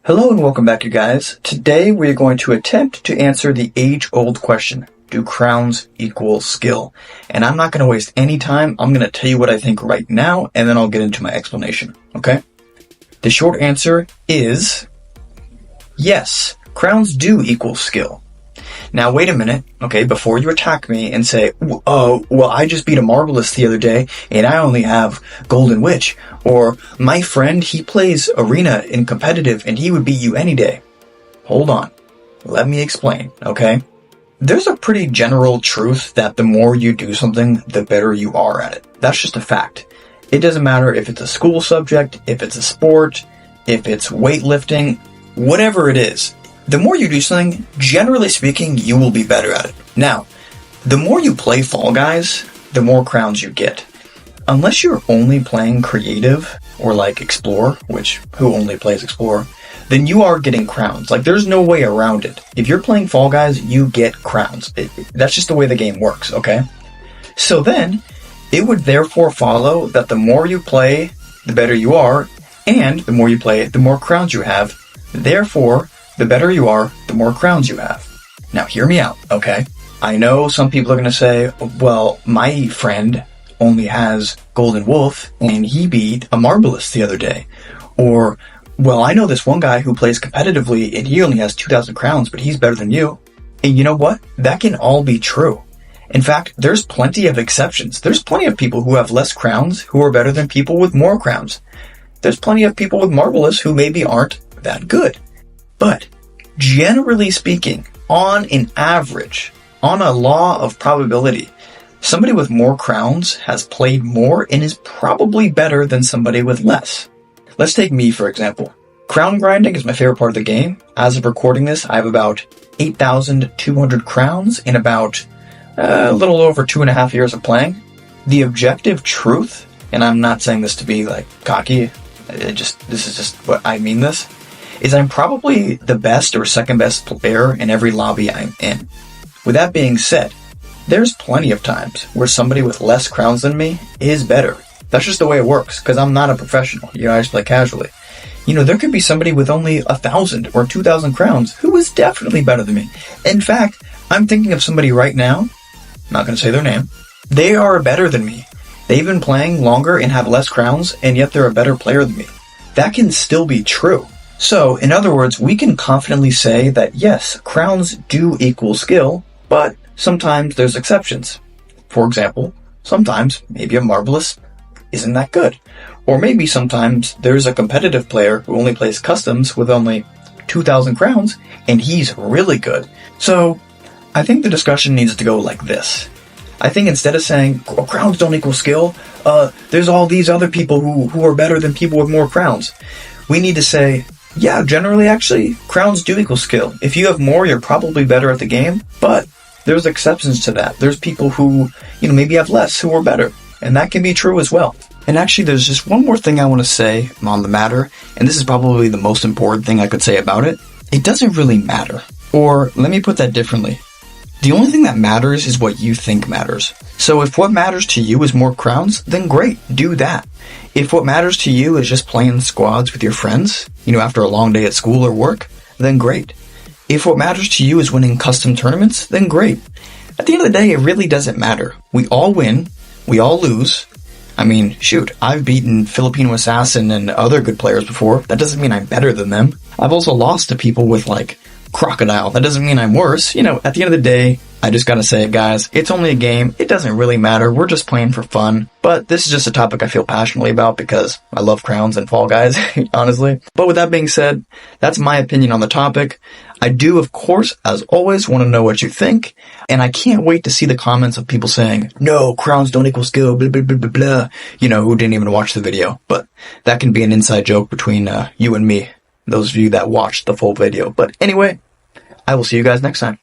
Hello and welcome back, you guys. Today we're going to attempt to answer the age-old question, do crowns equal skill? And I'm not going to waste any time. I'm going to tell you what I think right now, and then I'll get into my explanation, okay? The short answer is yes, crowns do equal skill. Now wait a minute, okay, before you attack me and say, oh, well, I just beat a Marvelous the other day and I only have Golden Witch, or my friend, he plays Arena in competitive and he would beat you any day. Hold on, let me explain, okay? There's a pretty general truth that the more you do something, the better you are at it. That's just a fact. It doesn't matter if it's a school subject, if it's a sport, if it's weightlifting, whatever it is. The more you do something, generally speaking, you will be better at it. Now, the more you play Fall Guys, the more crowns you get. Unless you're only playing creative, or like Explore, which who only plays Explore, then you are getting crowns. Like, there's no way around it. If you're playing Fall Guys, you get crowns. That's just the way the game works, okay? So then, it would therefore follow that the more you play, the better you are, and the more you play, the more crowns you have. Therefore, the better you are, the more crowns you have. Now, hear me out, okay? I know some people are going to say, well, my friend only has Golden Wolf, and he beat a Marvelous the other day. Or, well, I know this one guy who plays competitively, and he only has 2,000 crowns, but he's better than you. And you know what? That can all be true. In fact, there's plenty of exceptions. There's plenty of people who have less crowns who are better than people with more crowns. There's plenty of people with Marvelous who maybe aren't that good. But, generally speaking, on an average, on a law of probability, somebody with more crowns has played more and is probably better than somebody with less. Let's take me, for example. Crown grinding is my favorite part of the game. As of recording this, I have about 8,200 crowns in about a little over 2.5 years of playing. The objective truth, and I'm not saying this to be like cocky, this is just what I mean this, is I'm probably the best or second best player in every lobby I'm in. With that being said, there's plenty of times where somebody with less crowns than me is better. That's just the way it works, because I'm not a professional. You know, I just play casually. You know, there could be somebody with only 1,000 or 2,000 crowns who is definitely better than me. In fact, I'm thinking of somebody right now, I'm not going to say their name, they are better than me. They've been playing longer and have less crowns, and yet they're a better player than me. That can still be true. So, in other words, we can confidently say that yes, crowns do equal skill, but sometimes there's exceptions. For example, sometimes maybe a Marvelous isn't that good. Or maybe sometimes there's a competitive player who only plays customs with only 2,000 crowns, and he's really good. So, I think the discussion needs to go like this. I think instead of saying, crowns don't equal skill, there's all these other people who are better than people with more crowns. We need to say, yeah, generally, actually, crowns do equal skill. If you have more, you're probably better at the game, but there's exceptions to that. There's people who, maybe have less who are better, and that can be true as well. And actually, there's just one more thing I want to say on the matter, and this is probably the most important thing I could say about it. It doesn't really matter. Or, let me put that differently. The only thing that matters is what you think matters. So if what matters to you is more crowns, then great, do that. If what matters to you is just playing squads with your friends, after a long day at school or work, then great. If what matters to you is winning custom tournaments, then great. At the end of the day, it really doesn't matter. We all win, we all lose. I mean, shoot, I've beaten Filipino Assassin and other good players before. That doesn't mean I'm better than them. I've also lost to people with, Crocodile. That doesn't mean I'm worse. At the end of the day, I just gotta say it, guys. It's only a game. It doesn't really matter. We're just playing for fun. But this is just a topic I feel passionately about because I love crowns and Fall Guys, honestly. But with that being said, that's my opinion on the topic. I do, of course, as always, want to know what you think. And I can't wait to see the comments of people saying, no, crowns don't equal skill, blah, blah, blah, blah, blah. Who didn't even watch the video. But that can be an inside joke between you and me. Those of you that watched the full video. But anyway, I will see you guys next time.